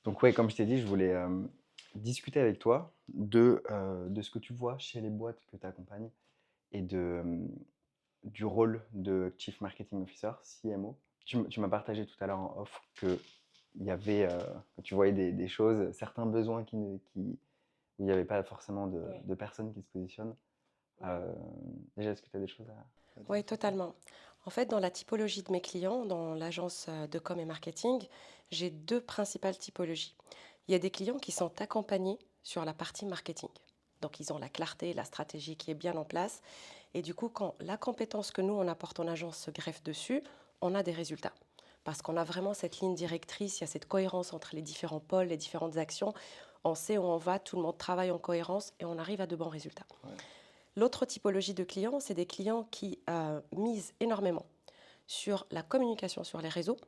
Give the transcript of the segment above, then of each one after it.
Donc ouais, comme je t'ai dit, je voulais discuter avec toi de ce que tu vois chez les boîtes que tu accompagnes et du rôle de Chief Marketing Officer, CMO. Tu m'as partagé tout à l'heure en off que tu voyais des choses, certains besoins où il n'y avait pas forcément Oui, de personnes qui se positionnent. oui. Euh, Déjà, est-ce que tu as des choses à dire Oui, sur ça? totalement. En fait, dans la typologie de mes clients, dans l'agence de com et marketing, j'ai deux principales typologies. Il y a des clients qui sont accompagnés sur la partie marketing. Donc, ils ont la clarté, la stratégie qui est bien en place. Et du coup, quand la compétence que nous, on apporte en agence se greffe dessus, on a des résultats. Parce qu'on a vraiment cette ligne directrice, il y a cette cohérence entre les différents pôles, les différentes actions. On sait où on va, tout le monde travaille en cohérence et on arrive à de bons résultats. Ouais. L'autre typologie de clients, c'est des clients qui misent énormément sur la communication sur les réseaux,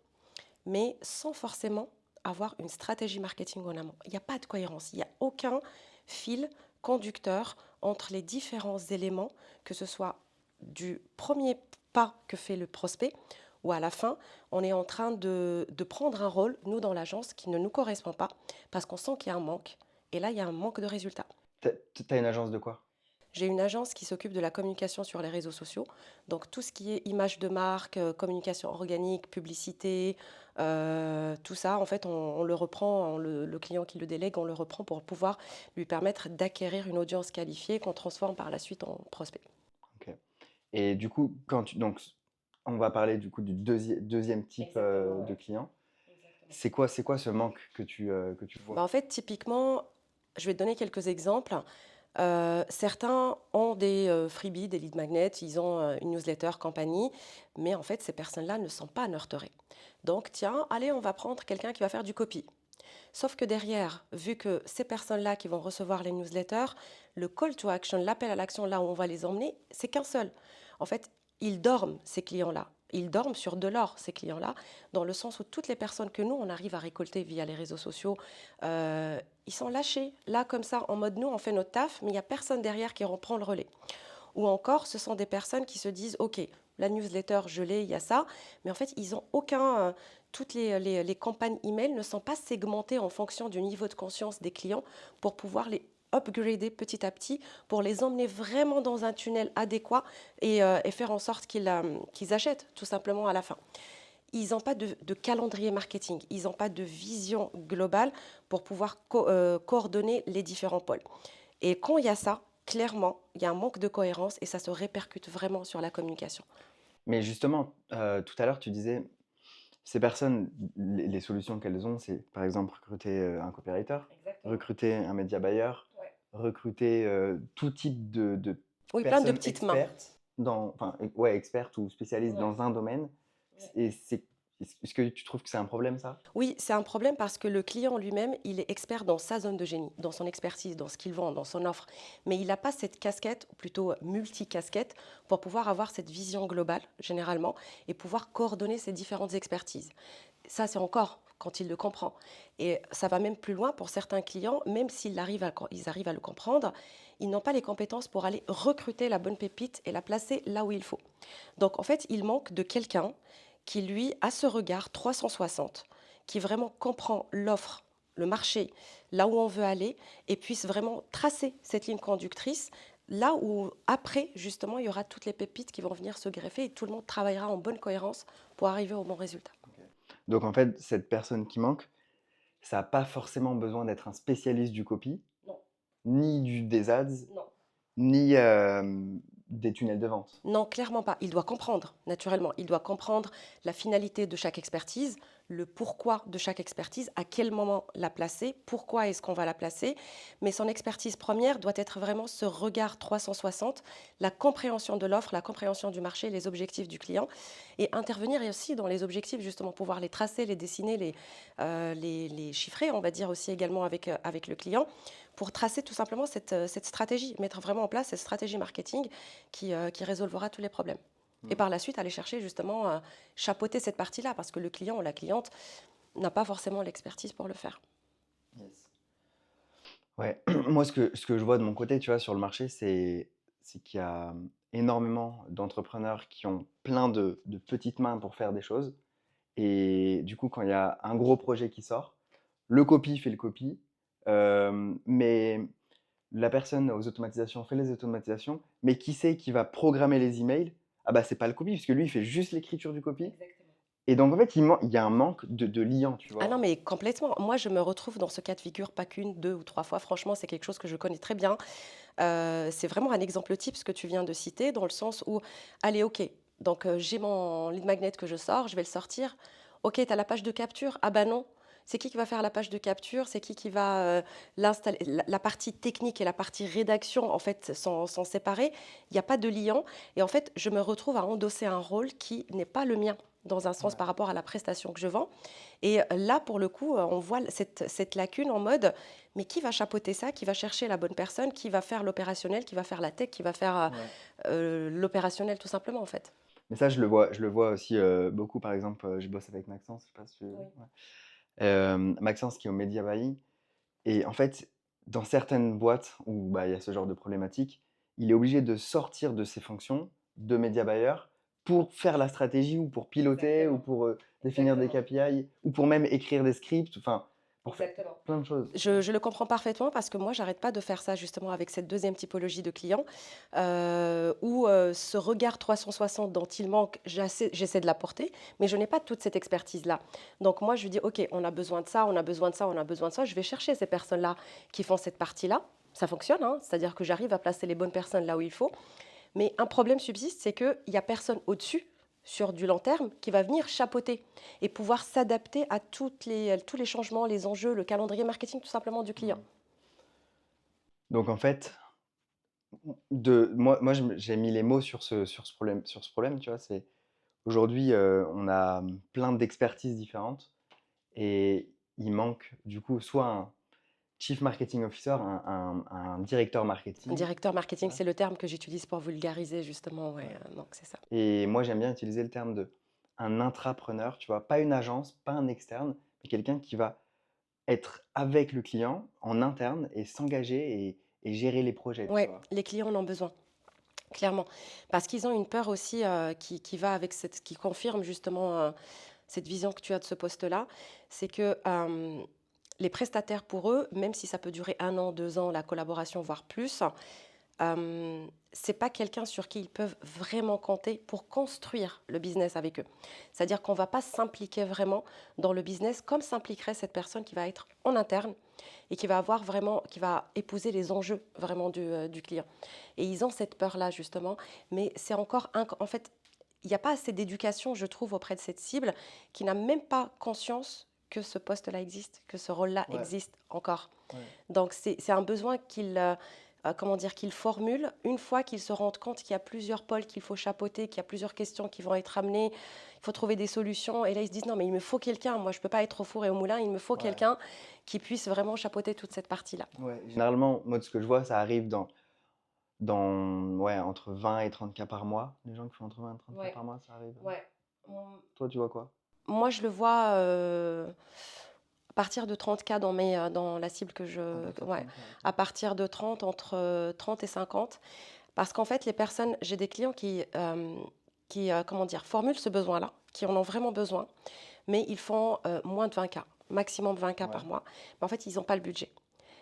mais sans forcément avoir une stratégie marketing en amont. Il n'y a pas de cohérence, il n'y a aucun fil conducteur entre les différents éléments, que ce soit du premier pas que fait le prospect ou à la fin, on est en train de prendre un rôle, nous dans l'agence, qui ne nous correspond pas, parce qu'on sent qu'il y a un manque, et là, il y a un manque de résultats. T'as une agence de quoi? J'ai une agence qui s'occupe de la communication sur les réseaux sociaux. Donc tout ce qui est image de marque, communication organique, publicité, tout ça, en fait, on le reprend, le client qui le délègue, on le reprend pour pouvoir lui permettre d'acquérir une audience qualifiée qu'on transforme par la suite en prospect. Ok. Et du coup, donc, on va parler du coup du deuxième type Exactement, de ouais. client. Exactement. C'est quoi ce manque que tu Bah, vois? en fait, typiquement, je vais te donner quelques exemples. Certains ont des freebies, des lead magnets, ils ont une newsletter compagnie, mais en fait, ces personnes-là ne sont pas nurturées. Donc, tiens, allez, on va prendre quelqu'un qui va faire du copy. Sauf que derrière, vu que ces personnes-là qui vont recevoir les newsletters, le call to action, l'appel à l'action, là où on va les emmener, c'est qu'un seul. En fait, ils dorment, ces clients-là. Ils dorment sur de l'or, ces clients-là, dans le sens où toutes les personnes que nous, on arrive à récolter via les réseaux sociaux, ils sont lâchés, là, comme ça, en mode nous, on fait notre taf, mais il n'y a personne derrière qui reprend le relais. Ou encore, ce sont des personnes qui se disent, OK, la newsletter, je l'ai, il y a ça, mais en fait, ils n'ont aucun... toutes les campagnes email ne sont pas segmentées en fonction du niveau de conscience des clients pour pouvoir les upgrader petit à petit, pour les emmener vraiment dans un tunnel adéquat et faire en sorte qu'ils achètent tout simplement à la fin. Ils n'ont pas de calendrier marketing, ils n'ont pas de vision globale pour pouvoir coordonner les différents pôles. Et quand il y a ça, clairement, il y a un manque de cohérence et ça se répercute vraiment sur la communication. Mais justement, tout à l'heure, tu disais, ces personnes, les solutions qu'elles ont, c'est par exemple recruter un copywriter, Exactement. recruter un média buyer, Ouais. recruter tout type de Oui, plein de personnes petites mains. expertes enfin, ouais, expertes ou spécialistes Ouais. dans un domaine. Ouais. Et est-ce que tu trouves que c'est un problème, ça? Oui, c'est un problème parce que le client lui-même, il est expert dans sa zone de génie, dans son expertise, dans ce qu'il vend, dans son offre. Mais il n'a pas cette casquette, ou plutôt multi-casquette, pour pouvoir avoir cette vision globale, généralement, et pouvoir coordonner ces différentes expertises. Ça, c'est encore quand il le comprend. Et ça va même plus loin pour certains clients, même ils arrivent à le comprendre, ils n'ont pas les compétences pour aller recruter la bonne pépite et la placer là où il faut. Donc, en fait, il manque de quelqu'un qui, lui, a ce regard 360, qui vraiment comprend l'offre, le marché, là où on veut aller, et puisse vraiment tracer cette ligne conductrice, là où, après, justement, il y aura toutes les pépites qui vont venir se greffer et tout le monde travaillera en bonne cohérence pour arriver au bon résultat. Ok. Donc en fait, cette personne qui manque, ça n'a pas forcément besoin d'être un spécialiste du copy, Non, ni des ads, non. ni des tunnels de vente. Non, clairement pas. Il doit comprendre, naturellement. Il doit comprendre la finalité de chaque expertise, le pourquoi de chaque expertise, à quel moment la placer, pourquoi est-ce qu'on va la placer. Mais son expertise première doit être vraiment ce regard 360, la compréhension de l'offre, la compréhension du marché, les objectifs du client, et intervenir aussi dans les objectifs, justement, pouvoir les tracer, les dessiner, les chiffrer, on va dire aussi également avec le client, pour tracer tout simplement cette stratégie, mettre vraiment en place cette stratégie marketing qui résolvera tous les problèmes. Et Hmm. par la suite, aller chercher justement chapeauter cette partie-là, parce que le client ou la cliente n'a pas forcément l'expertise pour le faire. Yes. Ouais, moi ce que je vois de mon côté, tu vois, sur le marché, c'est qu'il y a énormément d'entrepreneurs qui ont plein de petites mains pour faire des choses. Et du coup, quand il y a un gros projet qui sort, Le copy fait le copy, mais la personne aux automatisations fait les automatisations, mais qui c'est qui va programmer les emails? Ah bah, c'est pas le copy, puisque lui, il fait juste l'écriture du copy Exactement. et donc en fait, il y a un manque de liant, tu Ah non, vois? mais complètement. Moi, je me retrouve dans ce cas de figure pas qu'une, 2 ou 3 fois. Franchement, c'est quelque chose que je connais très bien. C'est vraiment un exemple type ce que tu viens de citer dans le sens où, allez, OK, donc j'ai mon lead magnet que je sors, je vais le sortir. OK, tu as la page de capture? Ah bah non. C'est qui va faire la page de capture? C'est qui va, l'installer? La partie technique et la partie rédaction, en fait, sont séparées. Il y a pas de liant et en fait, je me retrouve à endosser un rôle qui n'est pas le mien, dans un sens Ouais. par rapport à la prestation que je vends et là, pour le coup, on voit cette lacune en mode: «Mais qui va chapeauter ça? Qui va chercher la bonne personne? Qui va faire l'opérationnel? Qui va faire la tech? Qui va faire, Ouais. l'opérationnel?» tout simplement, en fait. Mais ça, je le vois aussi, beaucoup, par exemple, je bosse avec Maxence, je sais pas si tu Oui. ouais. Maxence qui est au media buying et en fait, dans certaines boîtes où, bah, il y a ce genre de problématique, il est obligé de sortir de ses fonctions de media buyer pour faire la stratégie ou pour piloter ou Exactement, pour, définir des exactement. KPI ou pour même écrire des scripts, enfin, pour faire Exactement. plein de choses. Je le comprends parfaitement parce que moi, j'arrête pas de faire ça justement avec cette deuxième typologie de clients, où, ce regard 360 dont il manque, j'essaie de l'apporter, mais je n'ai pas toute cette expertise-là. Donc moi, je lui dis: «OK, on a besoin de ça, on a besoin de ça, on a besoin de ça». Je vais chercher ces personnes-là qui font cette partie-là. Ça fonctionne, hein, c'est-à-dire que j'arrive à placer les bonnes personnes là où il faut. Mais un problème subsiste, c'est qu'il y a personne au-dessus, sur du long terme, qui va venir chapeauter et pouvoir s'adapter à tous les changements, les enjeux, le calendrier marketing tout simplement du client. Mmh. Donc en fait, de moi j'ai mis les mots sur ce problème, tu vois? C'est aujourd'hui, on a, plein d'expertises différentes et il manque du coup soit un chief marketing officer, un directeur Un marketing, directeur tu marketing, vois? c'est le terme que j'utilise pour vulgariser justement, ouais, Ouais donc c'est ça. et moi j'aime bien utiliser le terme de un intrapreneur, tu vois? Pas une agence, pas un externe, mais quelqu'un qui va être avec le client en interne et s'engager et gérer les projets, tu Ouais, vois? les clients en ont besoin, clairement. Parce qu'ils ont une peur aussi qui va avec cette, qui confirme justement cette vision que tu as de ce poste-là, c'est que les prestataires pour eux, même si ça peut durer 1 an, 2 ans, la collaboration, voire plus, c'est pas quelqu'un sur qui ils peuvent vraiment compter pour construire le business avec eux. C'est-à-dire qu'on va pas s'impliquer vraiment dans le business comme s'impliquerait cette personne qui va être en interne et qui va avoir vraiment, qui va épouser les enjeux vraiment du client. Et ils ont cette peur-là justement, mais c'est encore en fait, il n'y a pas assez d'éducation, je trouve, auprès de cette cible qui n'a même pas conscience que ce poste-là existe, que ce rôle-là Ouais, existe encore. ouais. Donc c'est un besoin comment dire, qu'ils formulent une fois qu'ils se rendent compte qu'il y a plusieurs pôles qu'il faut chapeauter, qu'il y a plusieurs questions qui vont être amenées, il faut trouver des solutions. Et là, ils se disent, non, mais il me faut quelqu'un, moi, je ne peux pas être au four et au moulin, il me faut Ouais, quelqu'un qui puisse vraiment chapeauter toute cette partie-là. ouais. Généralement, moi, de ce que je vois, ça arrive ouais, entre 20 et 30 cas par mois. Les gens qui font entre 20 et 30 cas Ouais, par mois, ça arrive, ouais. Hum, toi, tu vois quoi? Moi, je le vois à partir de 30 cas dans la cible que À je... partir de Ouais, 30 cas, OK. à partir de 30, entre 30 et 50. Parce qu'en fait, les personnes, j'ai des clients qui comment dire, formulent ce besoin-là, qui en ont vraiment besoin, mais ils font moins de 20 cas, maximum 20 cas Ouais. par mois. Mais en fait, ils n'ont pas le budget.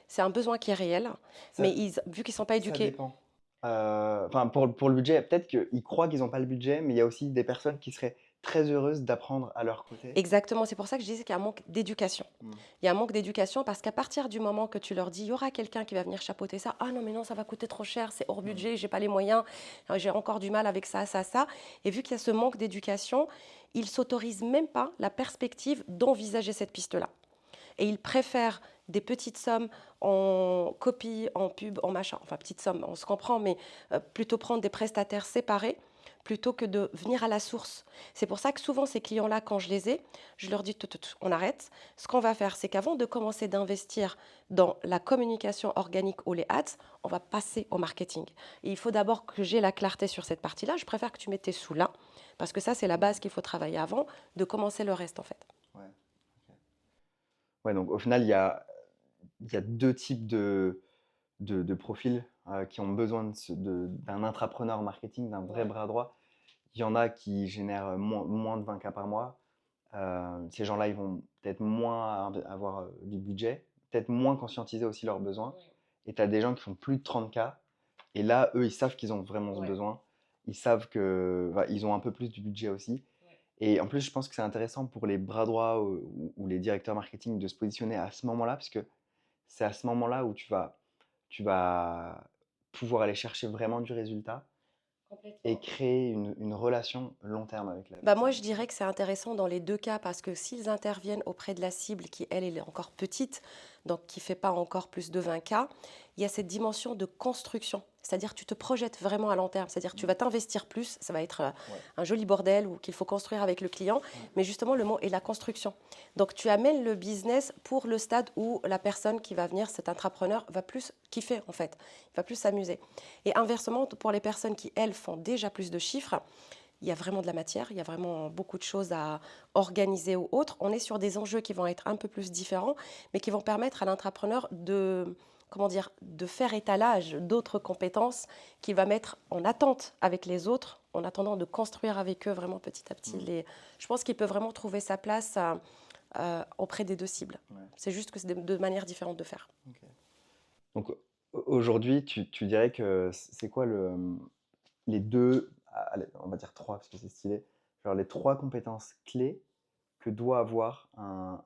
C'est un besoin qui est réel, mais Ça vu qu'ils ne sont pas ça éduqués, dépend. Enfin, pour le budget, peut-être qu'ils croient qu'ils ont pas le budget, mais il y a aussi des personnes qui seraient très heureuses d'apprendre à leur côté. exactement, c'est pour ça que je disais qu'il y a un manque d'éducation. Mmh. Il y a un manque d'éducation parce qu'à partir du moment que tu leur dis, il y aura quelqu'un qui va venir chapeauter ça, ah non, mais non, ça va coûter trop cher, c'est hors Mmh. budget, j'ai pas les moyens, j'ai encore du mal avec ça, ça, ça. Et vu qu'il y a ce manque d'éducation, ils s'autorisent même pas la perspective d'envisager cette piste-là. Et ils préfèrent des petites sommes en copie, en pub, en machin, enfin petites sommes, on se comprend, mais plutôt prendre des prestataires séparés plutôt que de venir à la source. C'est pour ça que souvent ces clients-là, quand je les ai, je leur dis tout, tout, tout, on arrête. Ce qu'on va faire, c'est qu'avant de commencer d'investir dans la communication organique ou les ads, on va passer au marketing. Et il faut d'abord que j'ai la clarté sur cette partie-là. Je préfère que tu mettes tes sous là, parce que ça, c'est la base Mmh. qu'il faut travailler avant de commencer le reste en fait. Ouais, OK. Ouais, donc au final, il y a 2 types de profils, qui ont besoin d'un intrapreneur marketing, d'un vrai Ouais. bras droit. Il y en a qui génèrent moins de 20 cas par mois, Ces gens-là, ils vont peut-être moins avoir du budget, peut-être moins conscientiser aussi leurs besoins. Ouais, Et tu as des gens qui font plus de 30K. Et là, eux, ils savent qu'ils ont vraiment ce ouais, besoin. Ils savent que, voilà, ils ont un peu plus du budget aussi. ouais. Et en plus, je pense que c'est intéressant pour les bras droits ou les directeurs marketing de se positionner à ce moment-là, parce que c'est à ce moment-là où tu vas pouvoir aller chercher vraiment du résultat et Complètement. créer une relation long terme avec la Bah, moi, personne. je dirais que c'est intéressant dans les 2 cas parce que s'ils interviennent auprès de la cible qui, elle, est encore petite, donc qui fait pas encore plus de 20 K, il y a cette dimension de construction. C'est-à-dire tu te projettes vraiment à long terme. C'est-à-dire tu vas t'investir plus, ça va être Ouais. un joli bordel ou qu'il faut construire avec le client, mais justement le mot est la construction. Donc tu amènes le business pour le stade où la personne qui va venir, cet entrepreneur, va plus kiffer en fait, il va plus s'amuser. Et inversement, pour les personnes qui, elles, font déjà plus de chiffres, il y a vraiment de la matière, il y a vraiment beaucoup de choses à organiser ou autres. On est sur des enjeux qui vont être un peu plus différents, mais qui vont permettre à l'entrepreneur de, comment dire, de faire étalage d'autres compétences qu'il va mettre en attente avec les autres, en attendant de construire avec eux vraiment petit à petit. Mm. Je pense qu'il peut vraiment trouver sa place auprès des deux cibles. Ouais. C'est juste que c'est deux manières différentes de faire. Ok. Donc aujourd'hui, tu dirais que c'est quoi les deux, allez, on va dire trois parce que c'est stylé, genre les trois compétences clés que doit avoir un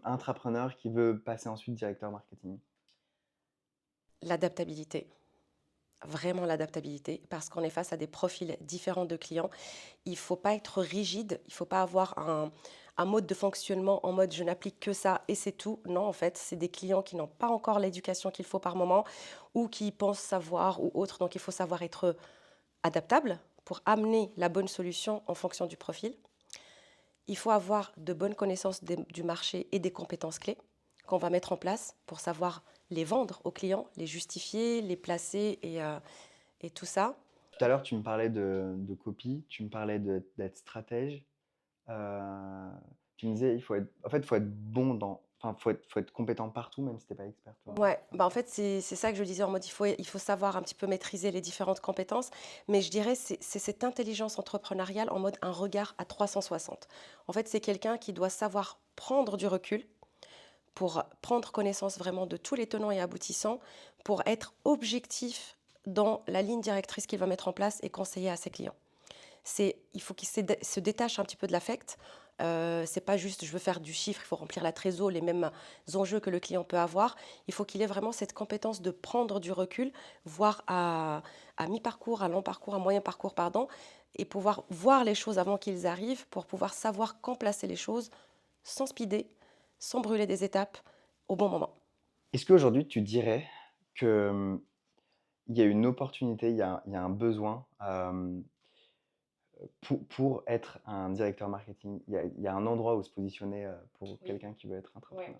intrapreneur qui veut passer ensuite directeur marketing? L'adaptabilité. Vraiment l'adaptabilité, parce qu'on est face à des profils différents de clients. Il ne faut pas être rigide, il ne faut pas avoir un mode de fonctionnement en mode je n'applique que ça et c'est tout. Non, en fait, c'est des clients qui n'ont pas encore l'éducation qu'il faut par moment ou qui pensent savoir ou autre. Donc, il faut savoir être adaptable pour amener la bonne solution en fonction du profil. Il faut avoir de bonnes connaissances du marché et des compétences clés qu'on va mettre en place pour savoir les vendre aux clients, les justifier, les placer et tout ça. Tout à l'heure, tu me parlais de copie, tu me parlais d'être stratège. euh, Tu me disais, en fait, faut être bon enfin, faut être compétent partout, même si t'es pas expert, tu vois. Ouais, bah en fait, c'est ça que je disais en mode il faut savoir un petit peu maîtriser les différentes compétences, mais je dirais c'est cette intelligence entrepreneuriale en mode un regard à 360. En fait, c'est quelqu'un qui doit savoir prendre du recul pour prendre connaissance vraiment de tous les tenants et aboutissants, pour être objectif dans la ligne directrice qu'il va mettre en place et conseiller à ses clients. Il faut qu'il se détache un petit peu de l'affect. C'est pas juste je veux faire du chiffre, il faut remplir la trésor, les mêmes enjeux que le client peut avoir. Il faut qu'il ait vraiment cette compétence de prendre du recul, voire à mi-parcours, à long parcours, à moyen parcours, pardon, et pouvoir voir les choses avant qu'ils arrivent pour pouvoir savoir quand placer les choses sans speeder, sans brûler des étapes au bon moment. Est-ce qu'aujourd'hui, tu dirais que il y a une opportunité, il y a un besoin pour être un directeur marketing? Il y a un endroit où se positionner pour Oui, quelqu'un qui veut être ouais. entrepreneur?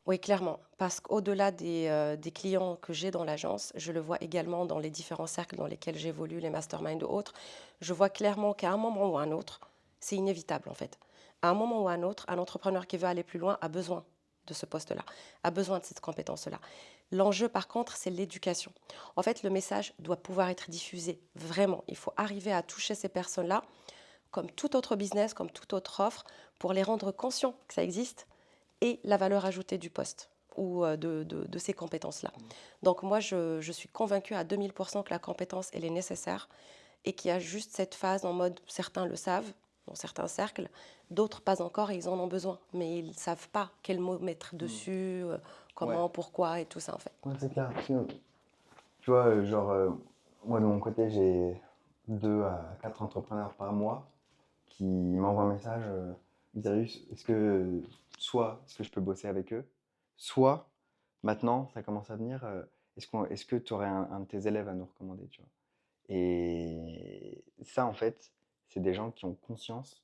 Oui, clairement. Parce qu'au-delà des clients que j'ai dans l'agence, je le vois également dans les différents cercles dans lesquels j'évolue, les masterminds ou autres, je vois clairement qu'à un moment ou à un autre, c'est inévitable en fait. À un moment ou à un autre, un entrepreneur qui veut aller plus loin a besoin de ce poste-là, a besoin de cette compétence-là. L'enjeu, par contre, c'est l'éducation. En fait, le message doit pouvoir être diffusé, vraiment. Il faut arriver à toucher ces personnes-là, comme tout autre business, comme toute autre offre, pour les rendre conscients que ça existe et la valeur ajoutée du poste ou de ces compétences-là. Donc moi, je suis convaincue à 2000% que la compétence, elle est nécessaire et qu'il y a juste cette phase en mode, certains le savent, dans certains cercles, d'autres pas encore et ils en ont besoin, mais ils ne savent pas quel mot mettre Mm. dessus, Ouais, comment, pourquoi et tout ça en fait. ouais, c'est clair. Parce que, tu vois, genre, moi de mon côté, j'ai 2 à 4 entrepreneurs par mois qui m'envoient un message, Xarius, est-ce que je peux bosser avec eux? Soit, maintenant, ça commence à venir, est-ce que tu aurais un de tes élèves à nous recommander, tu vois? Et ça, en fait, c'est des gens qui ont conscience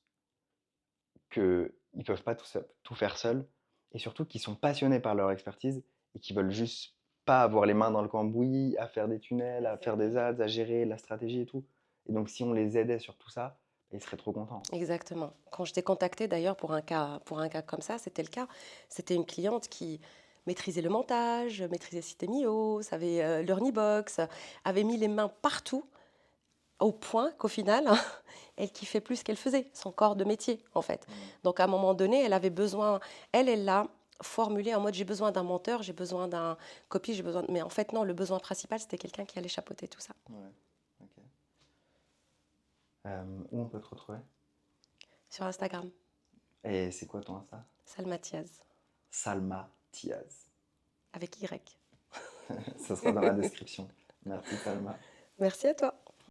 qu'ils ne peuvent pas tout faire seuls et surtout qui sont passionnés par leur expertise et qui veulent juste pas avoir les mains dans le cambouis, à faire des tunnels, à faire des Exactement. ads, à gérer la stratégie et tout. Et donc, si on les aidait sur tout ça, ils seraient trop contents. Exactement. Quand je t'ai contacté d'ailleurs pour un cas comme ça, c'était le cas. C'était une cliente qui maîtrisait le montage, maîtrisait System.io, savait l'Earnybox, avait mis les mains partout au point qu'au final, elle kiffait plus ce qu'elle faisait, son corps de métier, en fait. Donc à un moment donné, elle avait besoin, elle l'a formulé en mode j'ai besoin d'un menteur, j'ai besoin d'un copie, j'ai besoin. Mais en fait, non, le besoin principal, c'était quelqu'un qui allait chapeauter tout ça. Ouais, ok. Où on peut te retrouver? Sur Instagram, Et c'est quoi ton Insta? Salma Tiaz, Salma Tiaz. avec Y. Ça sera dans la description. Merci Salma. Merci à toi.